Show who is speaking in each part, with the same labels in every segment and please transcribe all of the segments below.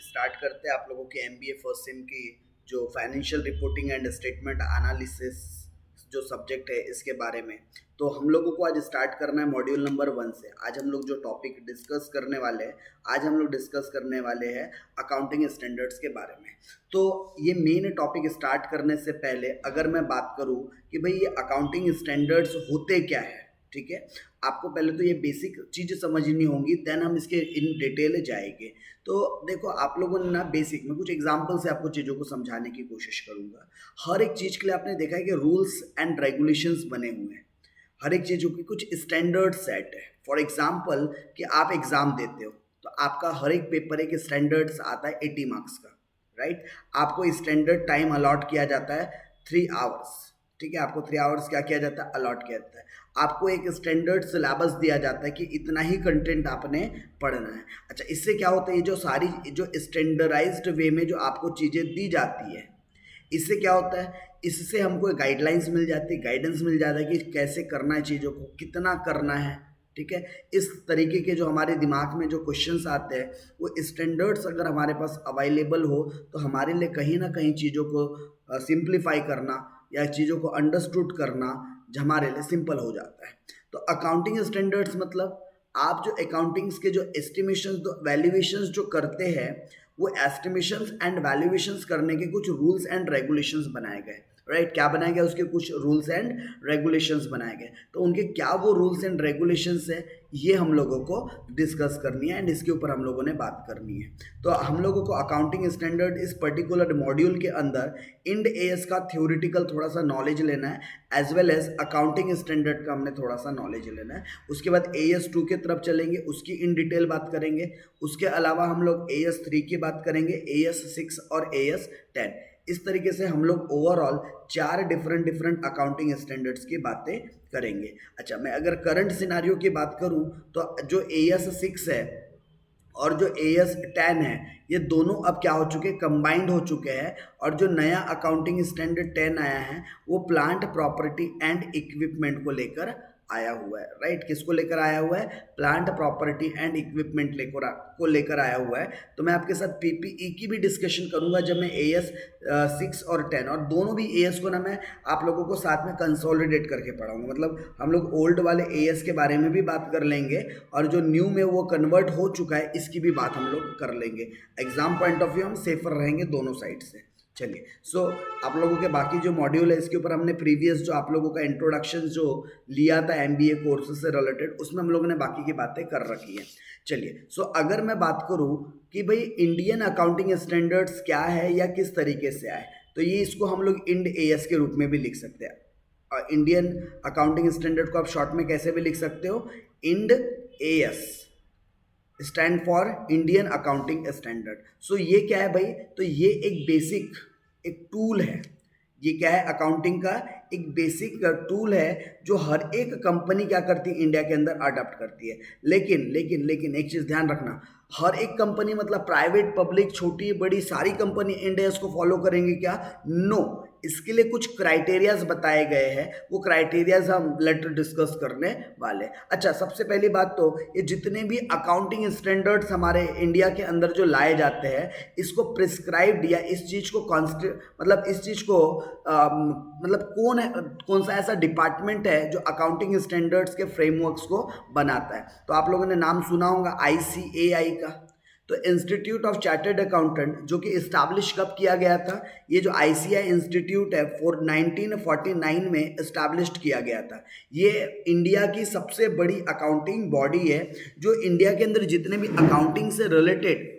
Speaker 1: Start करते हैं आप लोगों के एमबीए फर्स्ट सेम की जो financial reporting and statement analysis जो सब्जेक्ट है इसके बारे में। तो हम लोगों को आज स्टार्ट करना है मॉड्यूल नंबर 1 से। आज हम लोग जो टॉपिक डिस्कस करने वाले हैं, आज हम लोग डिस्कस करने वाले हैं अकाउंटिंग स्टैंडर्ड्स के बारे में। तो ये मेन टॉपिक स्टार्ट करने से पहले अगर मैं बात करूं कि भाई ये अकाउंटिंग स्टैंडर्ड्स होते क्या है, ठीक है, आपको पहले तो ये बेसिक चीज़ समझनी होंगी, देन हम इसके इन डिटेल जाएंगे। तो देखो आप लोगों ने ना बेसिक में कुछ एग्जांपल से आपको चीज़ों को समझाने की कोशिश करूंगा। हर एक चीज़ के लिए आपने देखा है कि रूल्स एंड रेगुलेशंस बने हुए हैं, हर एक चीज़ों की कुछ स्टैंडर्ड सेट है। फॉर एग्जाम्पल कि आप एग्ज़ाम देते हो तो आपका हर एक पेपर एक स्टैंडर्ड्स आता है 80 मार्क्स का, राइट। आपको स्टैंडर्ड टाइम अलॉट किया जाता है 3 आवर्स, ठीक है, आपको 3 आवर्स क्या किया जाता है, अलॉट किया जाता है। आपको एक स्टैंडर्ड सिलेबस दिया जाता है कि इतना ही कंटेंट आपने पढ़ना है। अच्छा, इससे क्या होता है, ये जो सारी जो स्टैंडर्डाइज्ड वे में जो आपको चीज़ें दी जाती है, इससे क्या होता है, इससे हमको गाइडलाइंस मिल जाती है, गाइडेंस मिल जाता है कि कैसे करना है चीज़ों को, कितना करना है, ठीक है। इस तरीके के जो हमारे दिमाग में जो क्वेश्चंस आते हैं वो स्टैंडर्ड्स अगर हमारे पास अवेलेबल हो तो हमारे लिए कहीं ना कहीं चीज़ों को सिंप्लीफाई करना या चीज़ों को अंडरस्टूड करना हमारे लिए सिंपल हो जाता है। तो अकाउंटिंग स्टैंडर्ड्स मतलब आप जो अकाउंटिंग्स के जो एस्टिमेशंस वैल्यूएशंस जो करते हैं, वो एस्टिमेशंस एंड वैल्यूएशंस करने के कुछ रूल्स एंड रेगुलेशंस बनाए गए, राइट। क्या बनाए गए, उसके कुछ रूल्स एंड रेगुलेशंस बनाए गए। तो उनके क्या वो रूल्स एंड रेगुलेशंस है, ये हम लोगों को डिस्कस करनी है एंड इसके ऊपर हम लोगों ने बात करनी है। तो हम लोगों को अकाउंटिंग स्टैंडर्ड इस पर्टिकुलर मॉड्यूल के अंदर इंड एएस का थ्योरेटिकल थोड़ा सा नॉलेज लेना है, as well as accounting standard का हमने थोड़ा सा नॉलेज लेना है। उसके बाद AS2 की तरफ चलेंगे, उसकी इन डिटेल बात करेंगे। उसके अलावा हम लोग AS3 की बात करेंगे, AS6 और AS10। इस तरीके से हम लोग ओवरऑल 4 डिफरेंट अकाउंटिंग स्टैंडर्ड्स की बातें करेंगे। अच्छा, मैं अगर करंट सिनारियो की बात करूं तो जो AS6 है और जो AS10 है, ये दोनों अब क्या हो चुके, कंबाइंड हो चुके हैं। और जो नया अकाउंटिंग स्टैंडर्ड 10 आया है वो प्लांट प्रॉपर्टी एंड इक्विपमेंट को लेकर आया हुआ है, राइट। किसको लेकर आया हुआ है, प्लांट प्रॉपर्टी एंड इक्विपमेंट लेकर आया हुआ है। तो मैं आपके साथ PPE की भी डिस्कशन करूंगा जब मैं AS6 और 10 और दोनों भी AS को ना मैं आप लोगों को साथ में कंसोलिडेट करके पढ़ाऊंगा। मतलब हम लोग ओल्ड वाले AS के बारे में भी बात कर लेंगे और जो न्यू में वो कन्वर्ट हो चुका है इसकी भी बात हम लोग कर लेंगे। एग्जाम पॉइंट ऑफ व्यू हम सेफर रहेंगे दोनों साइड से। चलिए, सो आप लोगों के बाकी जो मॉड्यूल है इसके ऊपर हमने प्रीवियस जो आप लोगों का इंट्रोडक्शन जो लिया था MBA कोर्स से रिलेटेड, उसमें हम लोगों ने बाकी की बातें कर रखी है। चलिए, सो अगर मैं बात करूं कि भाई इंडियन अकाउंटिंग स्टैंडर्ड्स क्या है या किस तरीके से आए, तो ये इसको हम लोग इंड AS के रूप में भी लिख सकते हैं। इंडियन अकाउंटिंग स्टैंडर्ड को आप शॉर्ट में कैसे भी लिख सकते हो, Ind AS stand for Indian accounting standard. So ये क्या है भाई, तो ये एक बेसिक एक टूल है। ये क्या है, अकाउंटिंग का एक बेसिक टूल है जो हर एक कंपनी क्या करती है, इंडिया के अंदर अडॉप्ट करती है। लेकिन लेकिन लेकिन एक चीज़ ध्यान रखना, हर एक कंपनी मतलब प्राइवेट पब्लिक छोटी बड़ी सारी कंपनी इंडिया को फॉलो करेंगे क्या, नो। इसके लिए कुछ क्राइटेरियाज बताए गए हैं, वो क्राइटेरियाज हम लेटर डिस्कस करने वाले। अच्छा, सबसे पहली बात तो ये जितने भी अकाउंटिंग स्टैंडर्ड्स हमारे इंडिया के अंदर जो लाए जाते हैं, इसको प्रिस्क्राइब्ड या इस चीज़ को मतलब इस चीज़ को मतलब कौन सा ऐसा डिपार्टमेंट है जो अकाउंटिंग स्टैंडर्ड्स के फ्रेमवर्क्स को बनाता है। तो आप लोगों ने नाम सुना होगा ICAI का। तो इंस्टीट्यूट ऑफ चार्टर्ड अकाउंटेंट जो कि इस्टेब्लिश कब किया गया था, ये जो ICAI इंस्टीट्यूट है 1949 में इस्टेब्लिश्ड किया गया था। ये इंडिया की सबसे बड़ी अकाउंटिंग बॉडी है जो इंडिया के अंदर जितने भी अकाउंटिंग से रिलेटेड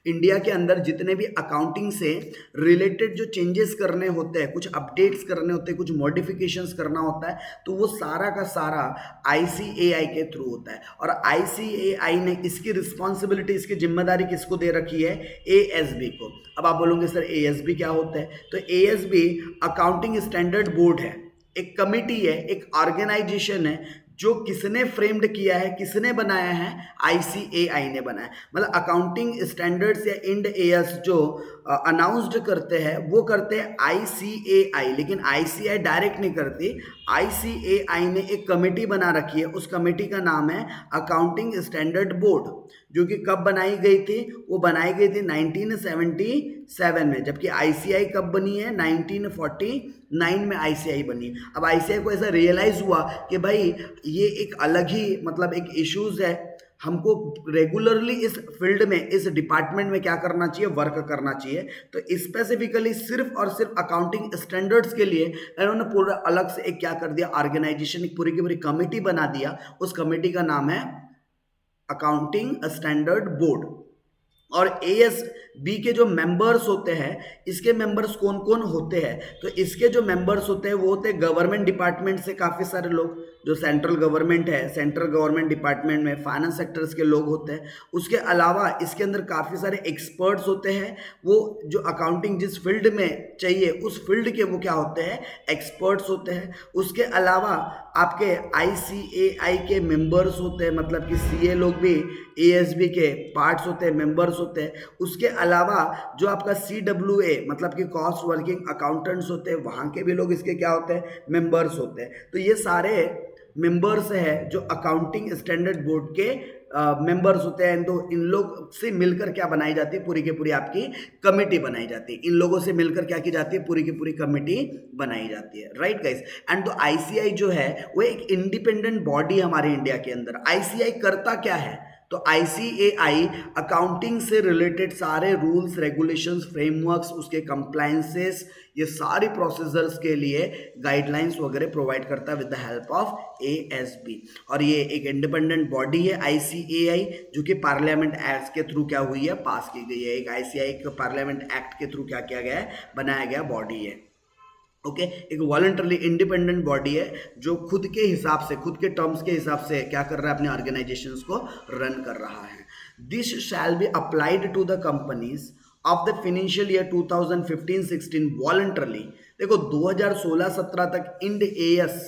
Speaker 1: इंडिया के अंदर जितने भी अकाउंटिंग से रिलेटेड जो चेंजेस करने होते हैं, कुछ अपडेट्स करने होते हैं, कुछ मॉडिफिकेशंस करना होता है, तो वो सारा का सारा ICAI के थ्रू होता है। और ICAI ने इसकी रिस्पॉन्सिबिलिटी, इसकी जिम्मेदारी किसको दे रखी है, ASB को। अब आप बोलोगे सर ASB क्या होता है, तो ASB अकाउंटिंग स्टैंडर्ड बोर्ड है, एक कमिटी है, एक ऑर्गेनाइजेशन है जो किसने फ्रेम्ड किया है, किसने बनाया है, ICAI ने बनाया। मतलब अकाउंटिंग स्टैंडर्ड्स या इंड AS जो अनाउंस्ड करते हैं वो करते हैं ICAI, लेकिन ICAI डायरेक्ट नहीं करती। ICAI ने एक कमेटी बना रखी है, उस कमेटी का नाम है अकाउंटिंग स्टैंडर्ड बोर्ड। जो कि कब बनाई गई थी, वो बनाई गई थी 1977 में, जबकि आईसीआई कब बनी है, 1949 में आईसीआई बनी। अब आईसीआई को ऐसा रियलाइज हुआ कि भाई ये एक अलग ही मतलब एक इश्यूज है, हमको रेगुलरली इस फील्ड में, इस डिपार्टमेंट में क्या करना चाहिए, वर्क करना चाहिए। तो स्पेसिफिकली सिर्फ और सिर्फ अकाउंटिंग स्टैंडर्ड्स के लिए इन्होंने पूरा अलग से एक क्या कर दिया, ऑर्गेनाइजेशन, एक पूरी की पूरी कमेटी बना दिया। उस कमेटी का नाम है अकाउंटिंग स्टैंडर्ड बोर्ड। और ASB के जो मेंबर्स होते हैं, इसके मेंबर्स कौन कौन होते हैं, तो इसके जो मेंबर्स होते हैं वो होते हैं गवर्नमेंट डिपार्टमेंट से काफ़ी सारे लोग, जो सेंट्रल गवर्नमेंट है, सेंट्रल गवर्नमेंट डिपार्टमेंट में फाइनेंस सेक्टर्स के लोग होते हैं। उसके अलावा इसके अंदर काफ़ी सारे एक्सपर्ट्स होते हैं, वो जो अकाउंटिंग जिस फील्ड में चाहिए उस फील्ड के वो क्या होते हैं, एक्सपर्ट्स होते हैं। उसके अलावा आपके ICAI के मेंबर्स होते हैं, मतलब कि CA लोग भी ASB के पार्ट्स होते हैं, मेंबर्स होते हैं। उसके अलावा जो आपका CWA मतलब कि कॉस्ट वर्किंग अकाउंटेंट्स होते हैं, वहाँ के भी लोग इसके क्या होते हैं, मेंबर्स होते हैं। तो ये सारे मेंबर्स है जो अकाउंटिंग स्टैंडर्ड बोर्ड के मेंबर्स होते हैं। तो इन लोग से मिलकर क्या बनाई जाती है, पूरी की पूरी आपकी कमेटी बनाई जाती है। इन लोगों से मिलकर क्या की जाती है, पूरी की पूरी कमेटी बनाई जाती है, राइट गाइस। एंड तो ICAI जो है वो एक इंडिपेंडेंट बॉडी हमारे इंडिया के अंदर। ICAI करता क्या है, तो ICAI अकाउंटिंग से रिलेटेड सारे रूल्स, रेगुलेशंस, फ्रेमवर्क्स, उसके कंप्लायंसेस, ये सारी प्रोसीजर्स के लिए गाइडलाइंस वगैरह प्रोवाइड करता है with the help of ASB। और ये एक इंडिपेंडेंट बॉडी है ICAI, जो कि पार्लियामेंट एक्ट के थ्रू क्या हुई है, पास की गई है। एक ICAI के पार्लियामेंट एक्ट के थ्रू क्या किया गया है, बनाया गया बॉडी है। ओके, एक वॉलंटरली इंडिपेंडेंट बॉडी है जो खुद के हिसाब से, खुद के टर्म्स के हिसाब से क्या कर रहा है, अपने ऑर्गेनाइजेशंस को रन कर रहा है। This shall be applied to the companies of the financial year 2015-16 voluntarily. देखो 2016-17 तक इंड AS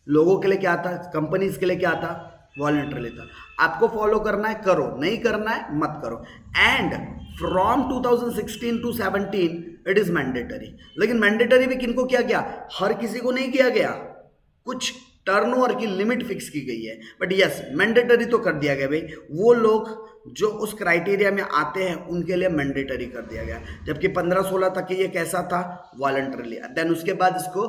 Speaker 1: लोगों के लिए क्या था, कंपनीज के लिए क्या था, वॉलंटरली था। आपको फॉलो करना है करो, नहीं करना है मत करो। And from 2016 to 17 it is mandatory. लेकिन मैंडेटरी भी किनको किया गया, हर किसी को नहीं किया गया, कुछ टर्नओवर की लिमिट फिक्स की गई है। बट यस, मैंडेटरी तो कर दिया गया भाई, वो लोग जो उस क्राइटेरिया में आते हैं उनके लिए मैंडेटरी कर दिया गया। जबकि 15-16 तक ये कैसा था, वॉलंटरली। देन उसके बाद इसको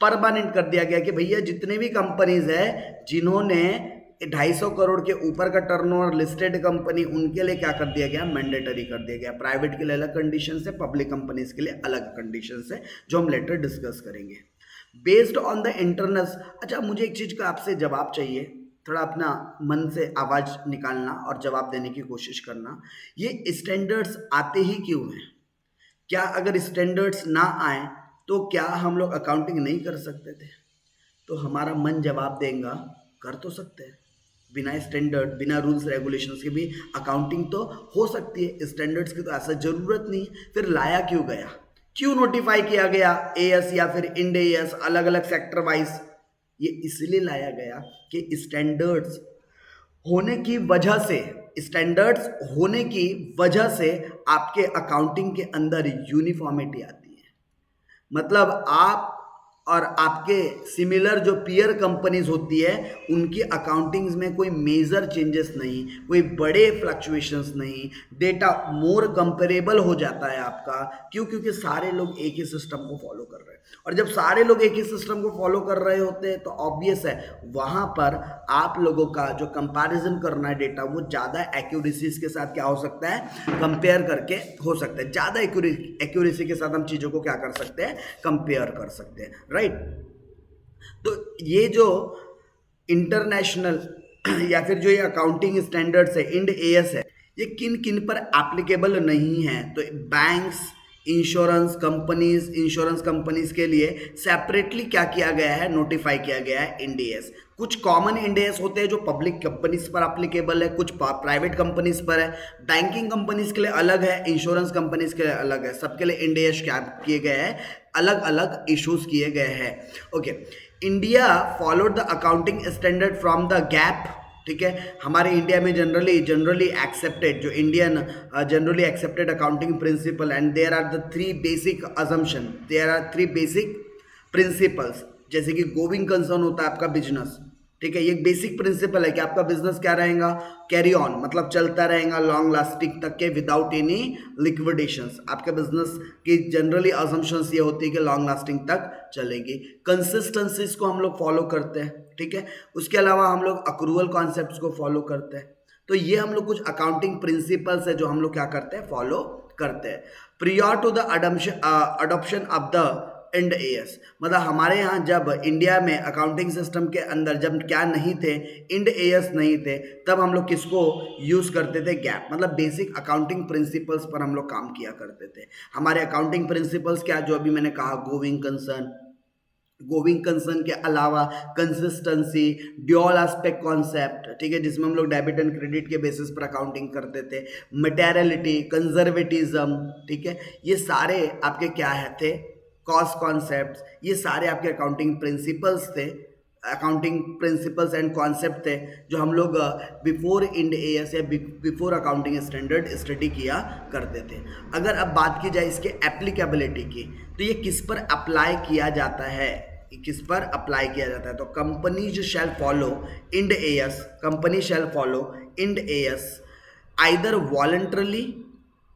Speaker 1: परमानेंट कर दिया गया कि भैया जितने भी कंपनीज है जिन्होंने 250 करोड़ के ऊपर का टर्नओवर, लिस्टेड कंपनी, उनके लिए क्या कर दिया गया, मैंडेटरी कर दिया गया। प्राइवेट के लिए अलग कंडीशन है, पब्लिक कंपनीज के लिए अलग कंडीशन है, जो हम लेटर डिस्कस करेंगे बेस्ड ऑन द इंटरनल्स। अच्छा, मुझे एक चीज का आपसे जवाब चाहिए, थोड़ा अपना मन से आवाज निकालना और जवाब देने की कोशिश करना। ये स्टैंडर्ड्स आते ही क्यों हैं? क्या अगर स्टैंडर्ड्स ना आए तो क्या हम लोग अकाउंटिंग नहीं कर सकते थे? तो हमारा मन जवाब देगा, कर तो सकते हैं। बिना स्टैंडर्ड, बिना रूल्स रेगुलेशंस के भी अकाउंटिंग तो हो सकती है, स्टैंडर्ड्स की तो ऐसा जरूरत नहीं। फिर लाया क्यों गया, क्यों नोटिफाई किया गया AS या फिर इंड AS अलग अलग सेक्टर वाइज? ये इसलिए लाया गया कि स्टैंडर्ड्स होने की वजह से, स्टैंडर्ड्स होने की वजह से आपके अकाउंटिंग के अंदर यूनिफॉर्मिटी आती है। मतलब आप और आपके सिमिलर जो पीयर कंपनीज होती है उनकी अकाउंटिंग्स में कोई मेजर चेंजेस नहीं, कोई बड़े फ्लक्चुएशंस नहीं, डेटा मोर कंपेरेबल हो जाता है आपका। क्यों? क्योंकि सारे लोग एक ही सिस्टम को फॉलो कर रहे हैं। और जब सारे लोग एक ही सिस्टम को फॉलो कर रहे होते हैं तो ऑब्वियस है वहाँ पर आप लोगों का जो कंपैरिजन करना है डेटा, वो ज़्यादा एक्यूरेसीज के साथ क्या हो सकता है, कंपेयर करके हो सकता है। ज़्यादा एक्यूरेसी के साथ हम चीज़ों को क्या कर सकते हैं, कंपेयर कर सकते हैं, राइट। तो ये जो इंटरनेशनल या फिर जो ये अकाउंटिंग स्टैंडर्ड्स है, इंड AS है, ये किन किन पर एप्लीकेबल नहीं है? तो बैंक्स, इंश्योरेंस कंपनीज के लिए सेपरेटली क्या किया गया है, नोटिफाई किया गया है इंड AS। कुछ कॉमन इंड AS होते हैं जो पब्लिक कंपनीज पर एप्लीकेबल है, कुछ प्राइवेट कंपनीज पर है। बैंकिंग कंपनीज के लिए अलग है, इंश्योरेंस कंपनीज के लिए अलग है। सबके लिए इंड AS क्या किए गए हैं, अलग अलग इश्यूज किए गए हैं। Okay, India followed the accounting standard from the GAAP. ठीक है, हमारे इंडिया में जनरली एक्सेप्टेड, जो Indian generally accepted accounting principle, and there are the 3 basic assumption, there are 3 basic principles. जैसे कि गोइंग कंसर्न होता है आपका बिजनेस, ठीक है, ये एक बेसिक प्रिंसिपल है कि आपका बिजनेस क्या रहेगा, कैरी ऑन, मतलब चलता रहेगा लॉन्ग लास्टिंग तक के विदाउट एनी लिक्विडेशंस। आपके बिजनेस की जनरली अजम्पशंस ये होती है कि लॉन्ग लास्टिंग तक चलेगी। कंसिस्टेंसीज को हम लोग फॉलो करते हैं, ठीक है। उसके अलावा हम लोग अक्रूवल कॉन्सेप्ट्स को फॉलो करते हैं। तो ये हम लोग कुछ अकाउंटिंग प्रिंसिपल्स है जो हम लोग क्या करते हैं, फॉलो करते हैं। Prior to the adoption of the Ind AS, मतलब हमारे यहाँ जब इंडिया में अकाउंटिंग सिस्टम के अंदर जब क्या नहीं थे, इंड एएस नहीं थे, तब हम लोग किसको यूज करते थे, गैप, मतलब बेसिक अकाउंटिंग प्रिंसिपल्स पर हम लोग काम किया करते थे। हमारे अकाउंटिंग प्रिंसिपल्स क्या, जो अभी मैंने कहा, गोइंग कंसर्न के अलावा कंसिस्टेंसी, ड्यूअल एस्पेक्ट कॉन्सेप्ट, ठीक है, जिसमें हम लोग डेबिट एंड क्रेडिट के बेसिस पर अकाउंटिंग करते थे, मटेरियलिटी, कंजर्वेटिज्म, ठीक है, ये सारे आपके क्या है थे, कॉस्ट कॉन्सेप्ट्स, ये सारे आपके अकाउंटिंग प्रिंसिपल्स थे, अकाउंटिंग प्रिंसिपल्स एंड कॉन्सेप्ट थे जो हम लोग बिफोर इंड एएस या बिफोर अकाउंटिंग स्टैंडर्ड स्टडी किया करते थे। अगर अब बात की जाए इसके एप्लीकेबिलिटी की, तो ये किस पर अप्लाई किया जाता है, किस पर अप्लाई किया जाता है, तो companies shall follow Ind AS, company shall follow Ind AS either voluntarily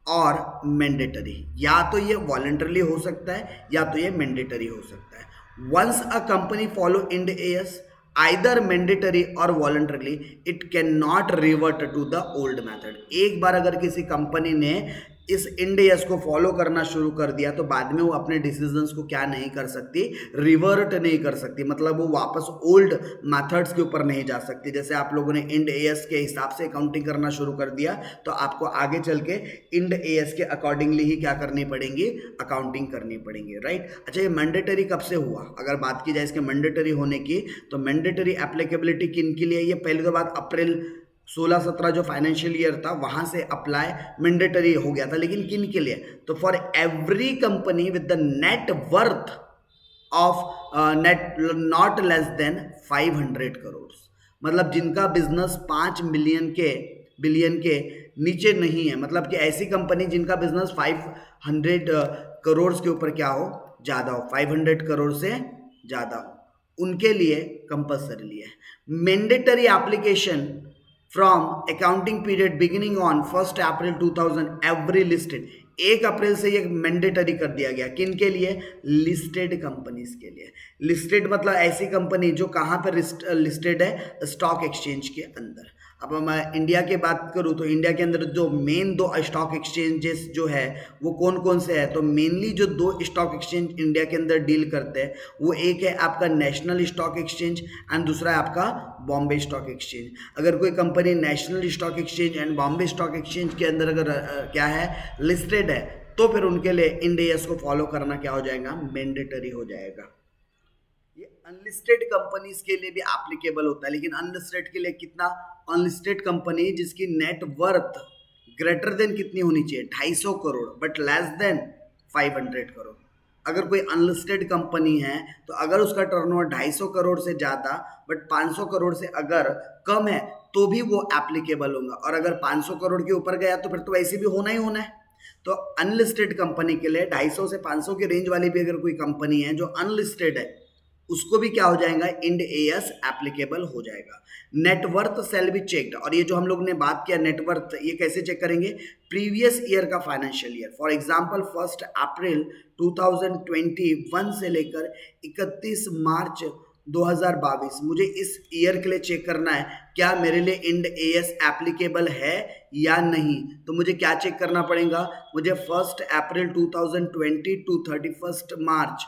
Speaker 1: और मैंडेटरी, या तो ये वॉलंटरली हो सकता है या तो ये मैंडेटरी हो सकता है। Once a company follow Ind AS either mandatory और voluntarily, it can not revert to the old method. एक बार अगर किसी कंपनी ने इस इंड एएस को फॉलो करना शुरू कर दिया तो बाद में वो अपने डिसीजंस को क्या नहीं कर सकती, रिवर्ट नहीं कर सकती, मतलब वो वापस ओल्ड मेथड्स के ऊपर नहीं जा सकती। जैसे आप लोगों ने इंड एएस के हिसाब से अकाउंटिंग करना शुरू कर दिया तो आपको आगे चल के इंड एएस के अकॉर्डिंगली ही क्या करनी पड़ेगी, अकाउंटिंग करनी पड़ेगी, राइट। अच्छा, ये मैंडेटरी कब से हुआ, अगर बात की जाए इसके मैंडेटरी होने की, तो मैंडेटरी एप्लीकेबिलिटी किन के लिए, ये पहले तो बात अप्रैल 16-17 जो फाइनेंशियल ईयर था वहां से अप्लाई मैंडेटरी हो गया था, लेकिन किन के लिए, तो for every company with the net worth of net not less than 500 crore, मतलब जिनका बिजनेस 5 बिलियन के नीचे नहीं है, मतलब कि ऐसी कंपनी जिनका बिजनेस 500 करोड़ के ऊपर क्या हो, ज्यादा हो, 500 करोड़ से ज्यादा हो, उनके लिए कंपल्सरी है। Mandatory application from accounting period beginning on 1 April 2000 every listed, 1 अप्रैल से ये मैंडेटरी कर दिया गया, किन के लिए, लिस्टेड कंपनीज के लिए। लिस्टेड मतलब ऐसी कंपनी जो कहाँ पर लिस्टेड है, स्टॉक एक्सचेंज के अंदर। अब मैं इंडिया की बात करूँ तो इंडिया के अंदर जो मेन 2 स्टॉक एक्सचेंजेस जो है वो कौन कौन से है, तो मेनली जो 2 स्टॉक एक्सचेंज इंडिया के अंदर डील करते हैं वो एक है आपका नेशनल स्टॉक एक्सचेंज एंड दूसरा है आपका बॉम्बे स्टॉक एक्सचेंज। अगर कोई company national stock exchange and Bombay stock exchange के अंदर अगर क्या है, लिस्टेड है, तो फिर उनके लिए इंड एएस को फॉलो करना क्या हो जाएगा, मैंडेटरी हो जाएगा। ये अनलिस्टेड कंपनीज के लिए भी एप्लीकेबल होता है, लेकिन अनलिस्टेड के लिए कितना, अनलिस्टेड कंपनी जिसकी नेट वर्थ ग्रेटर देन कितनी होनी चाहिए, 250 crore but less than 500 crore. अगर कोई अनलिस्टेड कंपनी है तो अगर उसका टर्नओवर 250 करोड़ से ज़्यादा बट 500 करोड़ से अगर कम है तो भी वो एप्लीकेबल होगा, और अगर 500 करोड़ के ऊपर गया तो फिर तो वैसे भी होना ही होना है। तो अनलिस्टेड कंपनी के लिए 250 से 500 के रेंज वाली भी अगर कोई कंपनी है जो अनलिस्टेड है उसको भी क्या हो जाएगा, इंड एएस एप्लीकेबल हो जाएगा। नेटवर्थ सेल बी चेक्ड, और ये जो हम लोग ने बात किया नेटवर्थ, ये कैसे चेक करेंगे, प्रीवियस ईयर का फाइनेंशियल ईयर, फॉर एग्जांपल 1 अप्रैल 2021 से लेकर 31 मार्च 2022, मुझे इस ईयर के लिए चेक करना है क्या मेरे लिए इंड एएस एप्लीकेबल है या नहीं। तो मुझे क्या चेक करना पड़ेगा, मुझे 1 अप्रैल 2020 टू 31 मार्च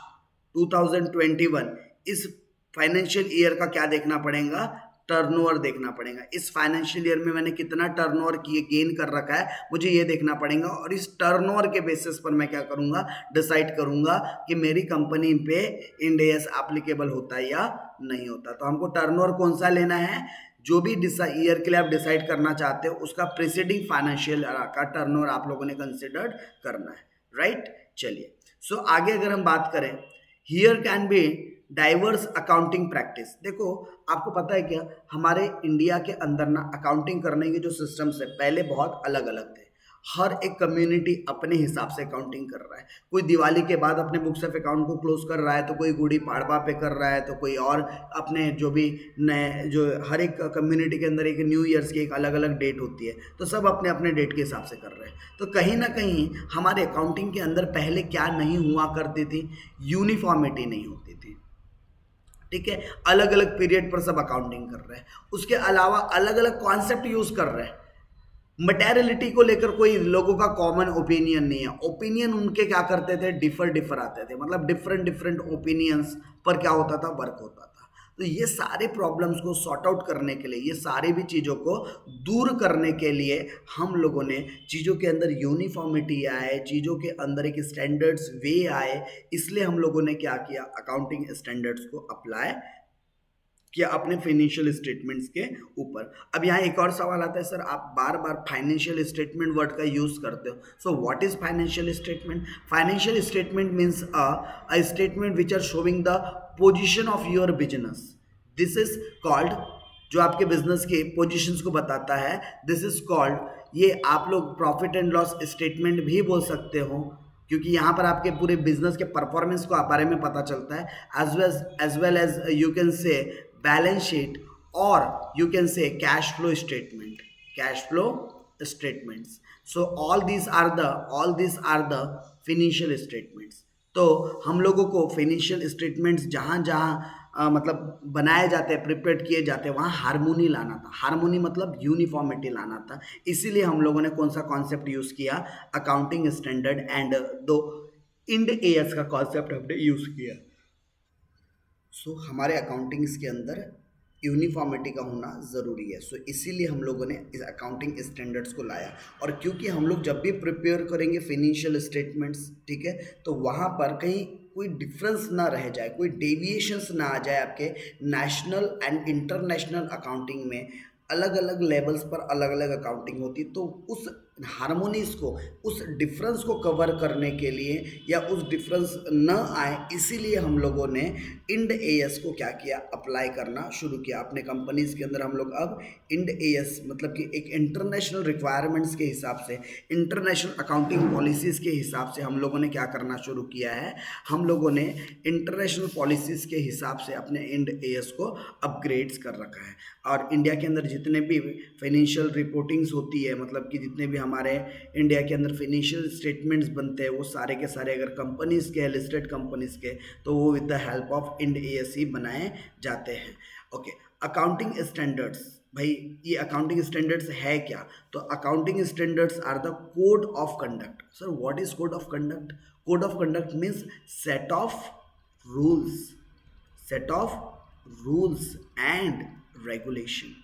Speaker 1: 2021 इस फाइनेंशियल ईयर का क्या देखना पड़ेगा, टर्नओवर देखना पड़ेगा। इस फाइनेंशियल ईयर में मैंने कितना टर्नओवर गेन कर रखा है मुझे ये देखना पड़ेगा, और इस टर्नओवर के बेसिस पर मैं क्या करूंगा, डिसाइड करूंगा कि मेरी कंपनी पे इंड एएस एप्लीकेबल होता है या नहीं होता। तो हमको टर्नओवर कौन सा लेना है, जो भी ईयर के लिए आप डिसाइड करना चाहते हो उसका प्रीसीडिंग फाइनेंशियल का टर्नओवर आप लोगों ने कंसिडर करना है, राइट। चलिए, सो आगे अगर हम बात करें, here can be diverse accounting practice. देखो आपको पता है क्या, हमारे इंडिया के अंदर ना अकाउंटिंग करने के जो सिस्टम्स है पहले बहुत अलग अलग थे। हर एक कम्युनिटी अपने हिसाब से अकाउंटिंग कर रहा है। कोई दिवाली के बाद अपने बुक्स ऑफ अकाउंट को क्लोज कर रहा है, तो कोई गुड़ी पाड़वा पे कर रहा है, तो कोई और अपने जो भी नए जो हर एक कम्युनिटी के अंदर एक न्यू ईयर्स की एक अलग अलग डेट होती है, तो सब अपने अपने डेट के हिसाब से कर रहे हैं। तो कहीं ना कहीं हमारे अकाउंटिंग के अंदर पहले क्या नहीं हुआ करती थी, यूनिफॉर्मिटी नहीं होती थी। ठीक है, अलग अलग पीरियड पर सब अकाउंटिंग कर रहे हैं, उसके अलावा अलग अलग कॉन्सेप्ट यूज कर रहे हैं। मटेरियलिटी को लेकर कोई लोगों का कॉमन ओपिनियन नहीं है। ओपिनियन उनके क्या करते थे, डिफर आते थे, मतलब डिफरेंट डिफरेंट ओपिनियंस पर क्या होता था, वर्क होता था। तो ये सारे प्रॉब्लम्स को सॉर्ट आउट करने के लिए, ये सारी भी चीज़ों को दूर करने के लिए हम लोगों ने चीज़ों के अंदर यूनिफॉर्मिटी आए, चीज़ों के अंदर एक स्टैंडर्ड्स वे आए, इसलिए हम लोगों ने क्या किया, अकाउंटिंग स्टैंडर्ड्स को अप्लाई किया अपने फाइनेंशियल स्टेटमेंट्स के ऊपर। अब यहाँ एक और सवाल आता है, सर आप बार बार फाइनेंशियल स्टेटमेंट वर्ड का यूज करते हो, so what is financial statement? Financial statement means a statement which are showing the position of your business. This is called, जो आपके बिजनेस के पोजीशंस को बताता है, दिस इज कॉल्ड, ये आप लोग प्रॉफिट एंड लॉस स्टेटमेंट भी बोल सकते हो, क्योंकि यहाँ पर आपके पूरे बिजनेस के परफॉर्मेंस को बारे में पता चलता है, as well as you can say balance sheet, or you can say cash flow statements. So all these are the financial statements. तो हम लोगों को फाइनेंशियल स्टेटमेंट्स जहाँ जहाँ मतलब बनाए जाते हैं, प्रिपेयर किए जाते हैं, वहाँ हारमोनी लाना था। हारमोनी मतलब यूनिफॉर्मिटी लाना था। इसीलिए हम लोगों ने कौन सा कॉन्सेप्ट यूज़ किया, अकाउंटिंग स्टैंडर्ड एंड दो इंड एएस का कॉन्सेप्ट हमने यूज़ किया। सो हमारे अकाउंटिंग्स के अंदर यूनिफॉर्मिटी का होना ज़रूरी है। सो इसीलिए हम लोगों ने इस अकाउंटिंग स्टैंडर्ड्स को लाया। और क्योंकि हम लोग जब भी प्रिपेयर करेंगे फाइनेंशियल स्टेटमेंट्स, ठीक है, तो वहाँ पर कहीं कोई डिफरेंस ना रह जाए, कोई डेविएशंस ना आ जाए। आपके नेशनल एंड इंटरनेशनल अकाउंटिंग में अलग अलग लेवल्स पर अलग अलग अकाउंटिंग होती, तो उस हारमोनीज को, उस डिफरेंस को कवर करने के लिए या उस डिफरेंस न आए, इसीलिए हम लोगों ने इंड एएस को क्या किया, अप्लाई करना शुरू किया अपने कंपनीज के अंदर। हम लोग अब इंड एएस मतलब कि एक इंटरनेशनल रिक्वायरमेंट्स के हिसाब से, इंटरनेशनल अकाउंटिंग पॉलिसीज़ के हिसाब से हम लोगों ने क्या करना शुरू किया है, हम लोगों ने इंटरनेशनल पॉलिसीज़ के हिसाब से अपने इंड एएस को अपग्रेड्स कर रखा है। और इंडिया के अंदर जितने भी फाइनेंशियल रिपोर्टिंग्स होती है, मतलब कि जितने भी हमारे इंडिया के अंदर फाइनेंशियल स्टेटमेंट्स बनते हैं, वो सारे के सारे अगर कंपनीज़ के, लिस्टेड कंपनीज़ के, तो वो with the help of Ind AS ही बनाए जाते हैं। ओके, अकाउंटिंग स्टैंडर्ड्स, भाई ये अकाउंटिंग स्टैंडर्ड्स है क्या? तो accounting standards are the code of conduct. Sir what is code of conduct? Code of conduct means set of rules and regulation.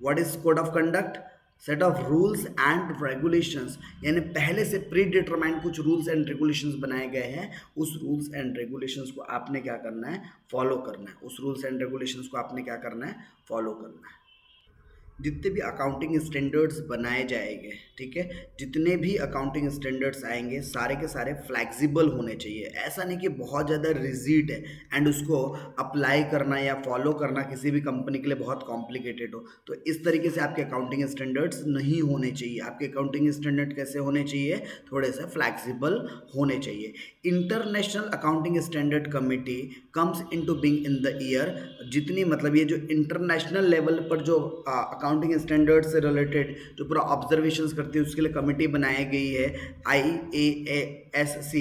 Speaker 1: What is code of conduct? Set of rules and regulations, यानी पहले से predetermined कुछ rules and regulations बनाए गए हैं, उस rules and regulations को आपने क्या करना है, फॉलो करना है। उस रूल्स एंड रेगुलेशंस को आपने क्या करना है, फॉलो करना है। जितने भी अकाउंटिंग स्टैंडर्ड्स बनाए जाएंगे, ठीक है, जितने भी अकाउंटिंग स्टैंडर्ड्स आएंगे, सारे के सारे फ्लैक्सिबल होने चाहिए। ऐसा नहीं कि बहुत ज़्यादा रिजिड है एंड उसको अप्लाई करना या फॉलो करना किसी भी कंपनी के लिए बहुत कॉम्प्लिकेटेड हो। तो इस तरीके से आपके अकाउंटिंग स्टैंडर्ड्स नहीं होने चाहिए। आपके अकाउंटिंग स्टैंडर्ड कैसे होने चाहिए, थोड़े से फ्लैक्सिबल होने चाहिए। International accounting standard committee comes into being in the year, जितनी मतलब ये जो इंटरनेशनल लेवल पर जो अकाउंटिंग स्टैंडर्ड से रिलेटेड जो पूरा ऑब्जर्वेशंस करती है, उसके लिए कमेटी बनाई गई है IASC,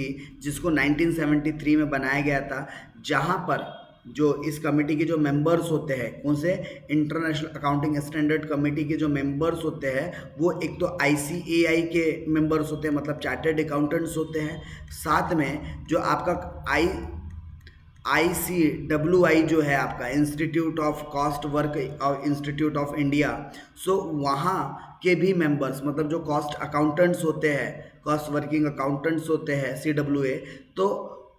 Speaker 1: जिसको 1973 में बनाया गया था, जहाँ पर जो इस कमेटी के जो मेंबर्स होते हैं, कौन से, इंटरनेशनल अकाउंटिंग स्टैंडर्ड कमेटी के जो मेंबर्स होते हैं, वो एक तो ICAI के मेंबर्स होते हैं, मतलब चार्टर्ड अकाउंटेंट्स होते हैं। साथ में जो आपका ICWI जो है आपका इंस्टीट्यूट ऑफ कॉस्ट वर्क और इंस्टीट्यूट ऑफ इंडिया, सो वहाँ के भी मेंबर्स, मतलब जो कॉस्ट अकाउंटेंट्स होते हैं, कॉस्ट वर्किंग अकाउंटेंट्स होते हैं CWA, तो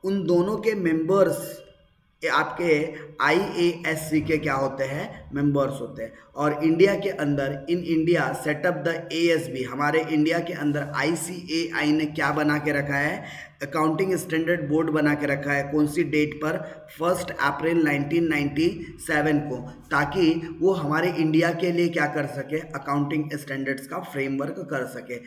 Speaker 1: उन दोनों के मेंबर्स आपके IASC के क्या होते हैं, मेंबर्स होते हैं। और इंडिया के अंदर, in India setup the ASB, हमारे इंडिया के अंदर ICAI ने क्या बना के रखा है, अकाउंटिंग स्टैंडर्ड बोर्ड बना के रखा है। कौन सी डेट पर? 1 अप्रैल 1997 को, ताकि वो हमारे इंडिया के लिए क्या कर सके, अकाउंटिंग स्टैंडर्ड्स का फ्रेमवर्क कर सके।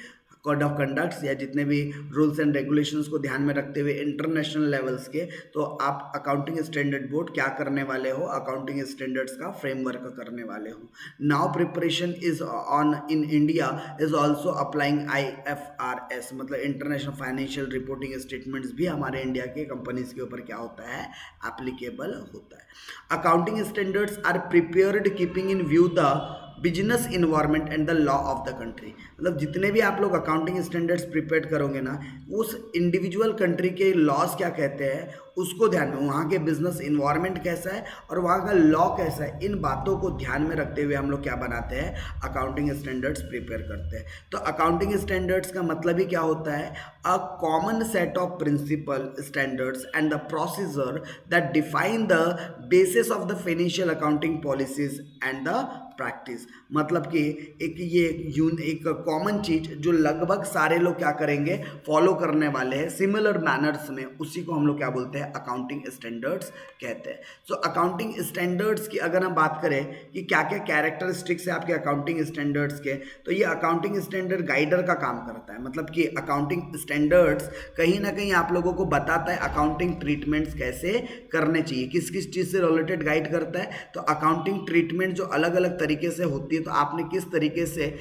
Speaker 1: कोड ऑफ कंडक्ट्स या जितने भी रूल्स एंड रेगुलेशंस को ध्यान में रखते हुए इंटरनेशनल लेवल्स के, तो आप अकाउंटिंग स्टैंडर्ड बोर्ड क्या करने वाले हो, अकाउंटिंग स्टैंडर्ड्स का फ्रेमवर्क करने वाले हो. Now preparation is on in India is also applying IFRS, मतलब इंटरनेशनल फाइनेंशियल रिपोर्टिंग स्टेटमेंट्स भी हमारे इंडिया के कंपनीज के ऊपर क्या होता है, एप्लीकेबल होता है. Accounting standards are prepared keeping in view the business environment and the law of the country. मतलब जितने भी आप लोग अकाउंटिंग स्टैंडर्ड्स प्रिपेयर करोगे ना, उस इंडिविजुअल कंट्री के लॉज क्या कहते हैं उसको ध्यान में, वहाँ के बिजनेस इन्वायरमेंट कैसा है और वहाँ का लॉ कैसा है, इन बातों को ध्यान में रखते हुए हम लोग क्या बनाते हैं, अकाउंटिंग स्टैंडर्ड्स प्रिपेयर करते हैं. तो अकाउंटिंग स्टैंडर्ड्स का मतलब ही क्या होता है, a common set of principle standards and the procedure that define the basis of the financial accounting policies and the practice. मतलब कि एक कॉमन चीज जो लगभग सारे लोग क्या करेंगे, फॉलो करने वाले हैं सिमिलर मैनर्स में, उसी को हम लोग क्या बोलते हैं, अकाउंटिंग स्टैंडर्ड्स कहते हैं. सो अकाउंटिंग स्टैंडर्ड्स की अगर हम बात करें कि क्या क्या कैरेक्टरिस्टिक्स है आपके अकाउंटिंग स्टैंडर्ड्स के, तो ये अकाउंटिंग स्टैंडर्ड गाइडर का काम करता है. मतलब कि अकाउंटिंग स्टैंडर्ड्स कहीं ना कहीं आप लोगों को बताता है अकाउंटिंग ट्रीटमेंट्स कैसे करने चाहिए, किस किस चीज़ से रिलेटेड गाइड करता है. तो अकाउंटिंग ट्रीटमेंट जो अलग अलग तरीके से होती है, तो आपने किस तरीके से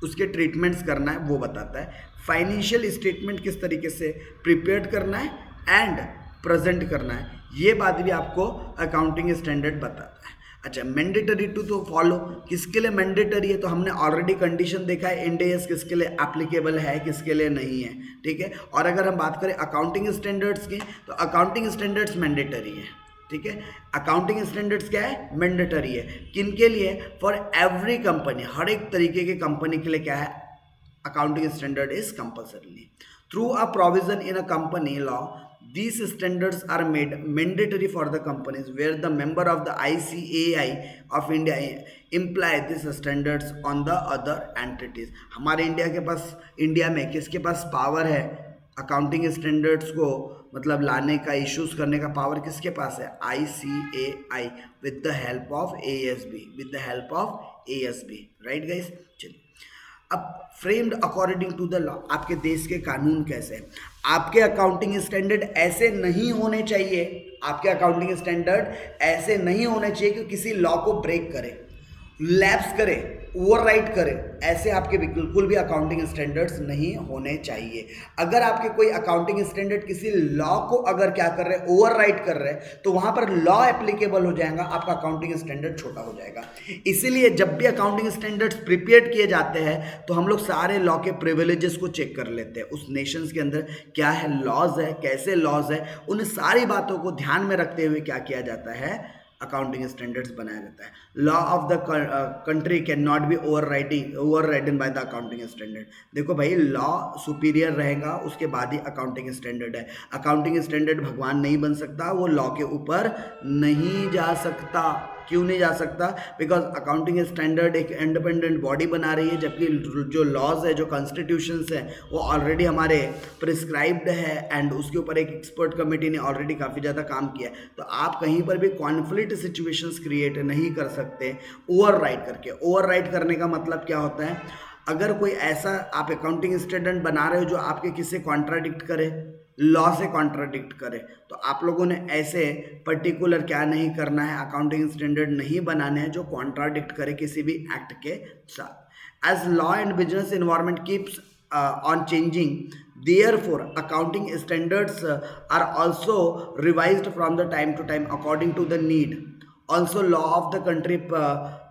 Speaker 1: उसके ट्रीटमेंट्स करना है वो बताता है. फाइनेंशियल स्टेटमेंट किस तरीके से प्रिपेयर करना है एंड प्रेजेंट करना है, ये बात भी आपको अकाउंटिंग स्टैंडर्ड बताता है. अच्छा, मैंडेटरी टू तो फॉलो किसके लिए मैंडेटरी है, तो हमने ऑलरेडी कंडीशन देखा है, इंड एस किसके लिए एप्लीकेबल है, किसके लिए नहीं है. ठीक है. और अगर हम बात करें अकाउंटिंग स्टैंडर्ड्स की, तो अकाउंटिंग स्टैंडर्ड्स मैंडेटरी है. ठीक है. अकाउंटिंग स्टैंडर्ड्स क्या है, मैंडेटरी है. किन के लिए, फॉर एवरी कंपनी, हर एक तरीके के कंपनी के लिए क्या है, accounting standard is compulsory. Through a provision in a company law, these standards are made mandatory for the companies where the member of the ICAI of India imply these standards on the other entities. हमारे India में किसके पास power है accounting standards को मतलब लाने का, issues करने का पावर किसके पास है, ICAI with the help of ASB, right guys. चलिए, अब framed according to the law, आपके देश के कानून कैसे हैं. आपके अकाउंटिंग स्टैंडर्ड ऐसे नहीं होने चाहिए, आपके अकाउंटिंग स्टैंडर्ड ऐसे नहीं होने चाहिए कि किसी लॉ को ब्रेक करे, लैप्स करे, ओवरराइड करे. ऐसे आपके बिल्कुल भी अकाउंटिंग स्टैंडर्ड्स नहीं होने चाहिए. अगर आपके कोई अकाउंटिंग स्टैंडर्ड किसी लॉ को अगर क्या कर रहे हैं, ओवरराइड कर रहे हैं, तो वहां पर लॉ एप्लीकेबल हो जाएगा, आपका अकाउंटिंग स्टैंडर्ड छोटा हो जाएगा. इसीलिए जब भी अकाउंटिंग स्टैंडर्ड्स प्रिपेयर किए जाते हैं, तो हम लोग सारे लॉ के प्रिविलेजेस को चेक कर लेते हैं, उस नेशंस के अंदर क्या है, लॉज है, कैसे लॉज है, उन सारी बातों को ध्यान में रखते हुए क्या किया जाता है, अकाउंटिंग स्टैंडर्ड्स बनाया जाता है. Law of the country can not be overridden by the accounting standard. देखो भाई, लॉ सुपीरियर रहेगा, उसके बाद ही अकाउंटिंग स्टैंडर्ड है. अकाउंटिंग स्टैंडर्ड भगवान नहीं बन सकता, वो लॉ के ऊपर नहीं जा सकता. क्यों नहीं जा सकता, बिकॉज अकाउंटिंग स्टैंडर्ड एक इंडिपेंडेंट बॉडी बना रही है, जबकि जो लॉज है, जो कॉन्स्टिट्यूशंस है, वो ऑलरेडी हमारे प्रिस्क्राइब्ड है एंड उसके ऊपर एक एक्सपर्ट कमेटी ने ऑलरेडी काफ़ी ज़्यादा काम किया है. तो आप कहीं पर भी कॉन्फ्लिक्ट सिचुएशंस क्रिएट नहीं कर सकते ओवरराइड करके. ओवरराइड करने का मतलब क्या होता है, अगर कोई ऐसा आप अकाउंटिंग स्टैंडर्ड बना रहे हो जो आपके किससे कॉन्ट्राडिक्ट करे, लॉ से कॉन्ट्राडिक्ट करे, तो आप लोगों ने ऐसे पर्टिकुलर क्या नहीं करना है, अकाउंटिंग स्टैंडर्ड नहीं बनाने हैं जो कॉन्ट्राडिक्ट करे किसी भी एक्ट के साथ. As law and business environment keeps on changing, therefore accounting standards are also revised from the time to time according to the need. Also law of the country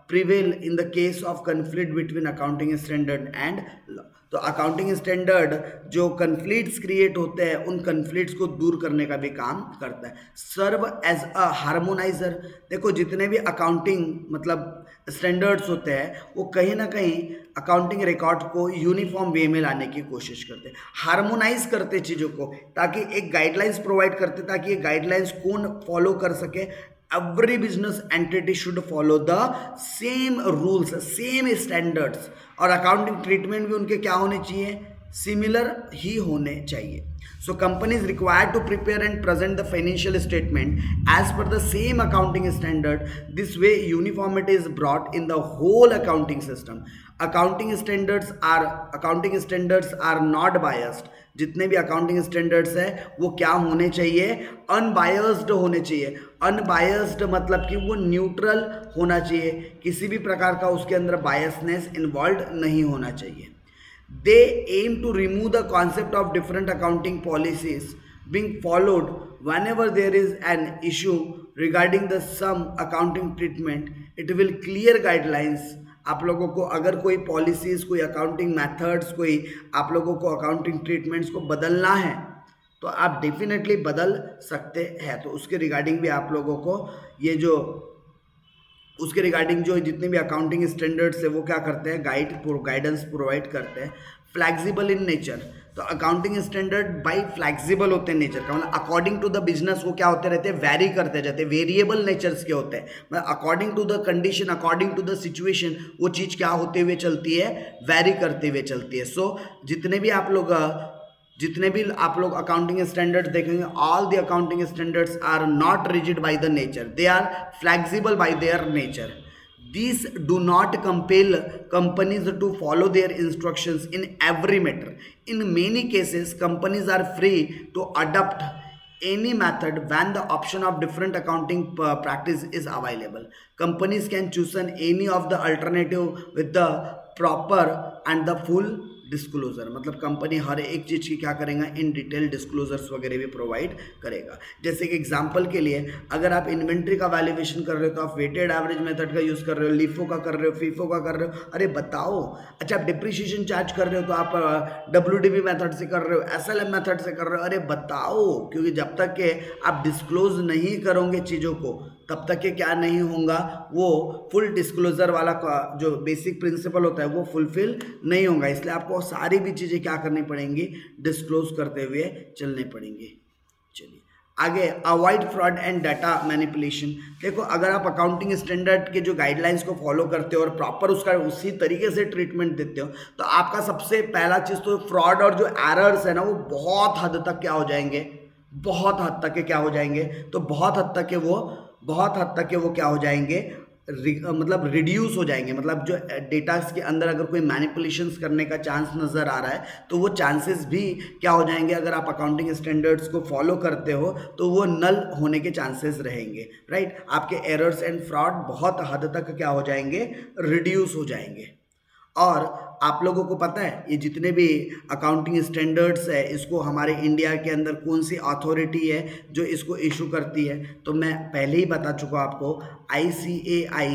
Speaker 1: prevail in the case of conflict between accounting standard and law. तो accounting standard जो conflicts create होते हैं, उन conflicts को दूर करने का भी काम करता है. Serve as a harmoniser. देखो, जितने भी अकाउंटिंग मतलब स्टैंडर्ड्स होते हैं, वो कहीं ना कहीं अकाउंटिंग रिकॉर्ड को यूनिफॉर्म वे में लाने की कोशिश करते हैं, हार्मोनाइज करते चीज़ों को, ताकि एक गाइडलाइंस प्रोवाइड करते, ताकि ये गाइडलाइंस कौन फॉलो कर सके. Every business entity should follow the same rules, same standards, और अकाउंटिंग ट्रीटमेंट भी उनके क्या होने चाहिए, सिमिलर ही होने चाहिए. So company is required to prepare and present the financial statement as per the same accounting standard. This way uniformity is brought in the whole accounting system. Accounting standards are not biased. जितने भी accounting standards है वो क्या होने चाहिए, unbiased होने चाहिए. Unbiased मतलब कि वो न्यूट्रल होना चाहिए, किसी भी प्रकार का उसके अंदर बायसनेस इन्वॉल्व नहीं होना चाहिए. They aim to remove the concept of different accounting policies being followed whenever there is an issue regarding the some accounting treatment. It will clear guidelines. आप लोगों को अगर कोई पॉलिसीज, कोई अकाउंटिंग मेथड्स, कोई आप लोगों को अकाउंटिंग ट्रीटमेंट्स को बदलना है तो आप डेफिनेटली बदल सकते हैं. तो उसके रिगार्डिंग भी आप लोगों को ये जो उसके रिगार्डिंग जो जितने भी अकाउंटिंग स्टैंडर्ड्स है वो क्या करते हैं, गाइडेंस प्रोवाइड करते हैं. फ्लैक्सिबल इन नेचर, तो अकाउंटिंग स्टैंडर्ड बाई फ्लैक्सिबल होते हैं नेचर का, मतलब अकॉर्डिंग टू द बिजनेस वो क्या होते रहते हैं, वेरी करते जाते हैं, वेरिएबल नेचर्स के होते हैं. मतलब according to the condition, according to the situation वो चीज़ क्या होते हुए चलती है, वेरी करते हुए चलती है. सो जितने भी आप लोग अकाउंटिंग स्टैंडर्ड्स देखेंगे, all the accounting standards are not rigid by the nature, they are flexible by their nature. These do not compel companies to follow their instructions in every matter. In many cases, companies are free to adopt any method when the option of different accounting practice is available. Companies can choose any of the alternative with the proper and the full disclosure. मतलब company हर एक चीज़ की क्या करेगा, in detail disclosures वगैरह भी provide करेगा. जैसे कि एग्जांपल के लिए अगर आप इन्वेंट्री का वैल्यूएशन कर रहे हो तो आप वेटेड एवरेज मेथड का यूज़ कर रहे हो, लीफो का कर रहे हो, फीफो का कर रहे हो, अरे बताओ. अच्छा, आप डिप्रिशिएशन चार्ज कर रहे हो तो आप WDV मेथड से कर रहे हो, SLM मेथड से कर रहे हो, अरे बताओ. क्योंकि जब तक के आप डिस्क्लोज नहीं करोगे चीज़ों को तब तक के क्या नहीं होगा, वो फुल डिस्क्लोजर वाला जो बेसिक प्रिंसिपल होता है वो फुलफिल नहीं होगा. इसलिए आपको सारी भी चीज़ें क्या करनी पड़ेंगी, डिस्क्लोज करते हुए चलने पड़ेंगे. चलिए आगे, avoid fraud and data manipulation. देखो, अगर आप अकाउंटिंग स्टैंडर्ड के जो गाइडलाइंस को फॉलो करते हो और प्रॉपर उसका उसी तरीके से ट्रीटमेंट देते हो तो आपका सबसे पहला चीज़ तो फ्रॉड और जो एरर्स है ना वो बहुत हद तक क्या हो जाएंगे, बहुत हद तक के क्या हो जाएंगे, तो बहुत हद तक के वो क्या हो जाएंगे, मतलब रिड्यूस हो जाएंगे. मतलब जो डेटा के अंदर अगर कोई मैनिपुलेशंस करने का चांस नज़र आ रहा है तो वो चांसेस भी क्या हो जाएंगे, अगर आप अकाउंटिंग स्टैंडर्ड्स को फॉलो करते हो तो वो नल होने के चांसेस रहेंगे. राइट, आपके एरर्स एंड फ्रॉड बहुत हद तक क्या हो जाएंगे, रिड्यूस हो जाएंगे. और आप लोगों को पता है ये जितने भी अकाउंटिंग स्टैंडर्ड्स है इसको हमारे इंडिया के अंदर कौन सी अथॉरिटी है जो इसको इशू करती है, तो मैं पहले ही बता चुका आपको, ICAI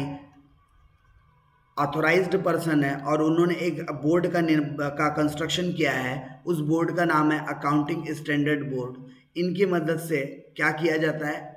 Speaker 1: ऑथोराइज्ड पर्सन है और उन्होंने एक बोर्ड का कंस्ट्रक्शन किया है. उस बोर्ड का नाम है अकाउंटिंग स्टैंडर्ड बोर्ड. इनकी मदद से क्या किया जाता है,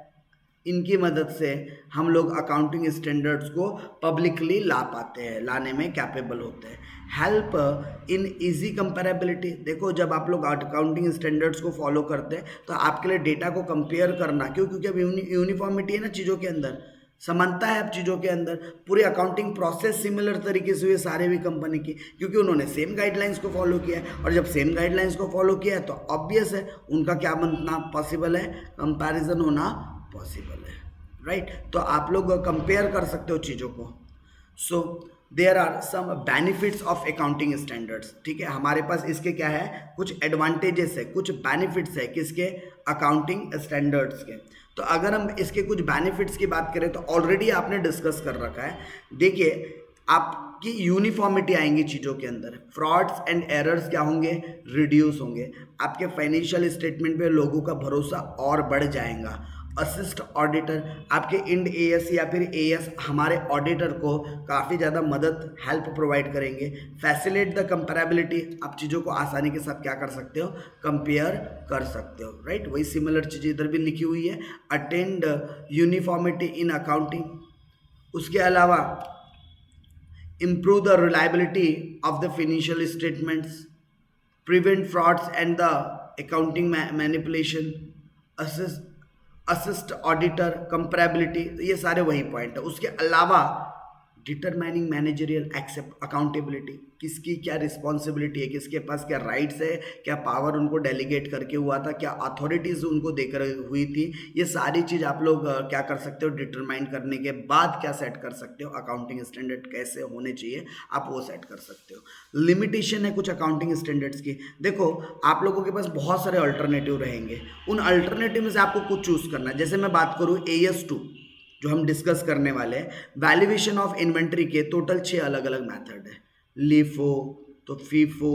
Speaker 1: इनकी मदद से हम लोग अकाउंटिंग स्टैंडर्ड्स को पब्लिकली लाने में कैपेबल होते हैं. Help in easy comparability. देखो, जब आप लोग अकाउंटिंग स्टैंडर्ड्स को फॉलो करते हैं तो आपके लिए डेटा को कंपेयर करना, क्योंकि अब यूनिफॉर्मिटी है ना चीज़ों के अंदर, समानता है अब चीज़ों के अंदर, पूरी अकाउंटिंग प्रोसेस सिमिलर तरीके से हुई सारे भी कंपनी की, क्योंकि उन्होंने सेम गाइडलाइंस को फॉलो किया है. और जब सेम गाइडलाइंस को फॉलो किया है तो ऑब्वियस है उनका क्या बनना पॉसिबल है, कंपैरिजन होना पॉसिबल है. राइट, तो आप लोग कंपेयर कर सकते हो चीज़ों को. So there are some benefits of accounting standards. ठीक है, हमारे पास इसके क्या है, कुछ एडवांटेजेस है, कुछ बेनिफिट्स है किसके, अकाउंटिंग स्टैंडर्ड्स के. तो अगर हम इसके कुछ बेनिफिट्स की बात करें तो ऑलरेडी आपने डिस्कस कर रखा है. देखिए, आपकी यूनिफॉर्मिटी आएंगी चीज़ों के अंदर, फ्रॉड्स एंड एरर्स क्या होंगे, रिड्यूस होंगे. आपके फाइनेंशियल स्टेटमेंट पे लोगों का भरोसा और बढ़ जाएगा. असिस्ट ऑडिटर, आपके इंड AS या फिर AS हमारे ऑडिटर को काफ़ी ज़्यादा मदद, हेल्प प्रोवाइड करेंगे. फैसिलिटेट द कंपेरेबिलिटी, आप चीज़ों को आसानी के साथ क्या कर सकते हो, कंपेयर कर सकते हो. राइट, वही सिमिलर चीज़ें इधर भी लिखी हुई है. Attend uniformity in accounting. उसके अलावा improve the reliability of the financial statements, prevent frauds and the accounting manipulation, assist auditor, comparability. ये सारे वही पॉइंट है. उसके अलावा डिटरमाइनिंग मैनेजरियल एक्सेप्ट अकाउंटेबिलिटी, किसकी क्या रिस्पॉन्सिबिलिटी है, किसके पास क्या राइट्स है, क्या पावर उनको डेलीगेट करके हुआ था, क्या अथॉरिटीज़ उनको देकर हुई थी, ये सारी चीज़ आप लोग क्या कर सकते हो, डिटरमाइन करने के बाद क्या सेट कर सकते हो, अकाउंटिंग स्टैंडर्ड कैसे होने चाहिए आप वो सेट कर सकते हो। लिमिटेशन है कुछ अकाउंटिंग स्टैंडर्ड्स की। देखो आप लोगों के पास बहुत सारे अल्टरनेटिव रहेंगे, उन अल्टरनेटिव में से आपको कुछ चूज़ करना है। जैसे मैं बात करूँ AS2 जो हम डिस्कस करने वाले हैं, वैल्यूएशन ऑफ इन्वेंट्री के टोटल 6 अलग अलग मेथड है। लीफो, तो FIFO,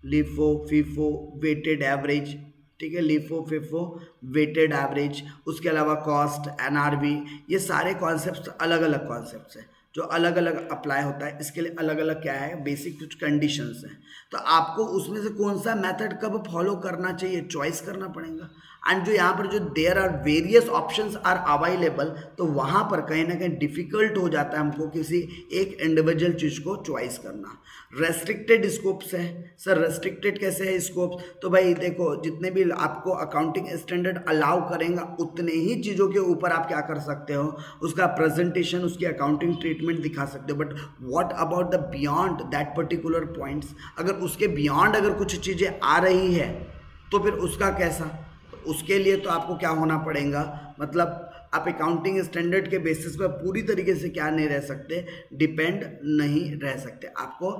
Speaker 1: LIFO FIFO, weighted average, ठीक है, लीफो फीफो वेटेड एवरेज, उसके अलावा कॉस्ट, NRV, ये सारे कॉन्सेप्ट्स अलग अलग कॉन्सेप्ट्स हैं जो अलग अलग अप्लाई होता है। इसके लिए अलग अलग क्या है, बेसिक कुछ कंडीशंस हैं। तो आपको उसमें से कौन सा मेथड कब फॉलो करना चाहिए चॉइस करना पड़ेगा। एंड जो यहाँ पर जो there are various options are available, तो वहाँ पर कहीं ना कहीं डिफ़िकल्ट हो जाता है हमको किसी एक इंडिविजुअल चीज़ को चॉइस करना। रेस्ट्रिक्टेड स्कोप्स है, सर रेस्ट्रिक्टेड कैसे है स्कोप्स, तो भाई देखो जितने भी आपको अकाउंटिंग स्टैंडर्ड अलाउ करेंगे उतने ही चीज़ों के ऊपर आप क्या कर सकते हो, उसका प्रेजेंटेशन, उसकी अकाउंटिंग ट्रीटमेंट दिखा सकते हो। But what about the beyond that particular points, अगर उसके बियॉन्ड अगर कुछ चीज़ें आ रही है तो फिर उसका कैसा, उसके लिए तो आपको क्या होना पड़ेगा, मतलब आप अकाउंटिंग स्टैंडर्ड के बेसिस पर पूरी तरीके से क्या नहीं रह सकते, डिपेंड नहीं रह सकते। आपको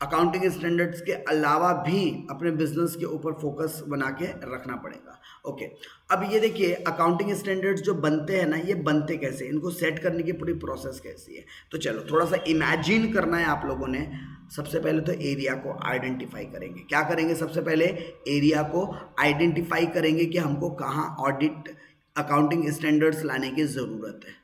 Speaker 1: अकाउंटिंग स्टैंडर्ड्स के अलावा भी अपने बिजनेस के ऊपर फोकस बना के रखना पड़ेगा। ओके, अब ये देखिए अकाउंटिंग स्टैंडर्ड्स जो बनते हैं ना, ये बनते कैसे, इनको सेट करने की पूरी प्रोसेस कैसी है। तो चलो थोड़ा सा इमेजिन करना है आप लोगों ने। सबसे पहले तो एरिया को आइडेंटिफाई करेंगे। क्या करेंगे, सबसे पहले एरिया को आइडेंटिफाई करेंगे कि हमको कहाँ ऑडिट अकाउंटिंग स्टैंडर्ड्स लाने की ज़रूरत है।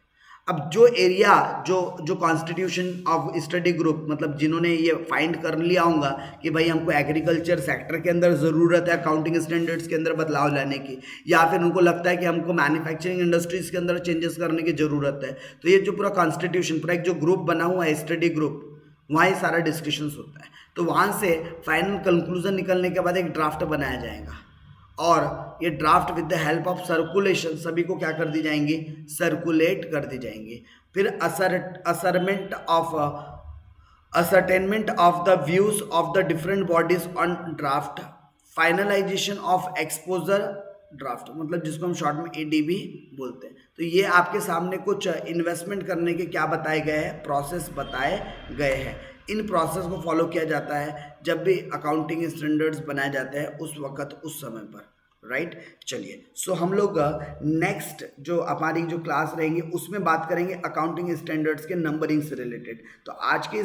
Speaker 1: अब जो एरिया जो कॉन्स्टिट्यूशन ऑफ स्टडी ग्रुप, मतलब जिन्होंने ये फाइंड कर लिया होगा कि भाई हमको एग्रीकल्चर सेक्टर के अंदर ज़रूरत है अकाउंटिंग स्टैंडर्ड्स के अंदर बदलाव लाने की, या फिर उनको लगता है कि हमको मैन्युफैक्चरिंग इंडस्ट्रीज़ के अंदर चेंजेस करने की ज़रूरत है, तो ये जो पूरा कॉन्स्टिट्यूशन, पूरा एक जो ग्रुप बना हुआ है स्टडी ग्रुप, वहाँ ये सारा डिस्कशंस होता है। तो वहाँ से फाइनल कंक्लूजन निकलने के बाद एक ड्राफ्ट बनाया जाएगा, और ये draft with the help of circulation सभी को क्या कर दी जाएंगी, सर्कुलेट कर दी जाएंगी। फिर ascertainment of the views of the different bodies on draft, finalisation of exposure draft, मतलब जिसको हम शॉर्ट में ADB बोलते हैं। तो ये आपके सामने कुछ इन्वेस्टमेंट करने के क्या बताए गए हैं, प्रोसेस बताए गए हैं। इन प्रोसेस को फॉलो किया जाता है जब भी अकाउंटिंग स्टैंडर्ड्स बनाए जाते हैं उस वक्त उस समय पर, राइट। चलिए सो हम लोग नेक्स्ट जो हमारी जो क्लास रहेंगी उसमें बात करेंगे अकाउंटिंग स्टैंडर्ड्स के नंबरिंग से रिलेटेड। तो आज के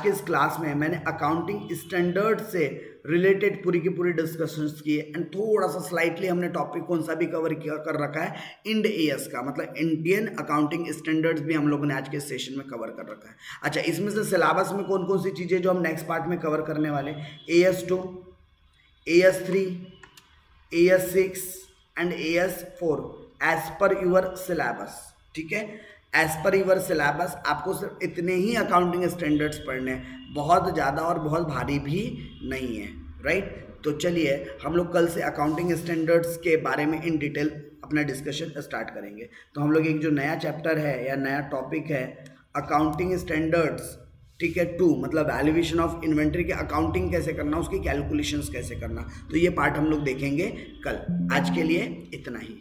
Speaker 1: इस क्लास में मैंने अकाउंटिंग स्टैंडर्ड से रिलेटेड पूरी की पूरी डिस्कशंस की है, एंड थोड़ा सा स्लाइटली हमने टॉपिक कौन सा भी कवर किया कर रखा है, इंड AS का, मतलब इंडियन अकाउंटिंग स्टैंडर्ड्स भी हम लोगों ने आज के सेशन में कवर कर रखा है। अच्छा, इसमें से सिलेबस में कौन कौन सी चीज़ें जो हम नेक्स्ट पार्ट में कवर करने वाले, AS2, AS3, AS6 and AS4 as per your syllabus, ठीक है। एज पर यूर सिलेबस आपको सिर्फ इतने ही अकाउंटिंग स्टैंडर्ड्स पढ़ने हैं, बहुत ज़्यादा और बहुत भारी भी नहीं है, राइट। तो चलिए हम लोग कल से अकाउंटिंग स्टैंडर्ड्स के बारे में इन डिटेल अपना डिस्कशन स्टार्ट करेंगे। तो हम लोग एक जो नया चैप्टर है या नया टॉपिक है अकाउंटिंग स्टैंडर्ड्स, ठीक है, 2 मतलब वैल्यूएशन ऑफ इन्वेंट्री के अकाउंटिंग कैसे करना, उसकी कैलकुलेशंस कैसे करना, तो ये पार्ट हम लोग देखेंगे कल। आज के लिए इतना ही।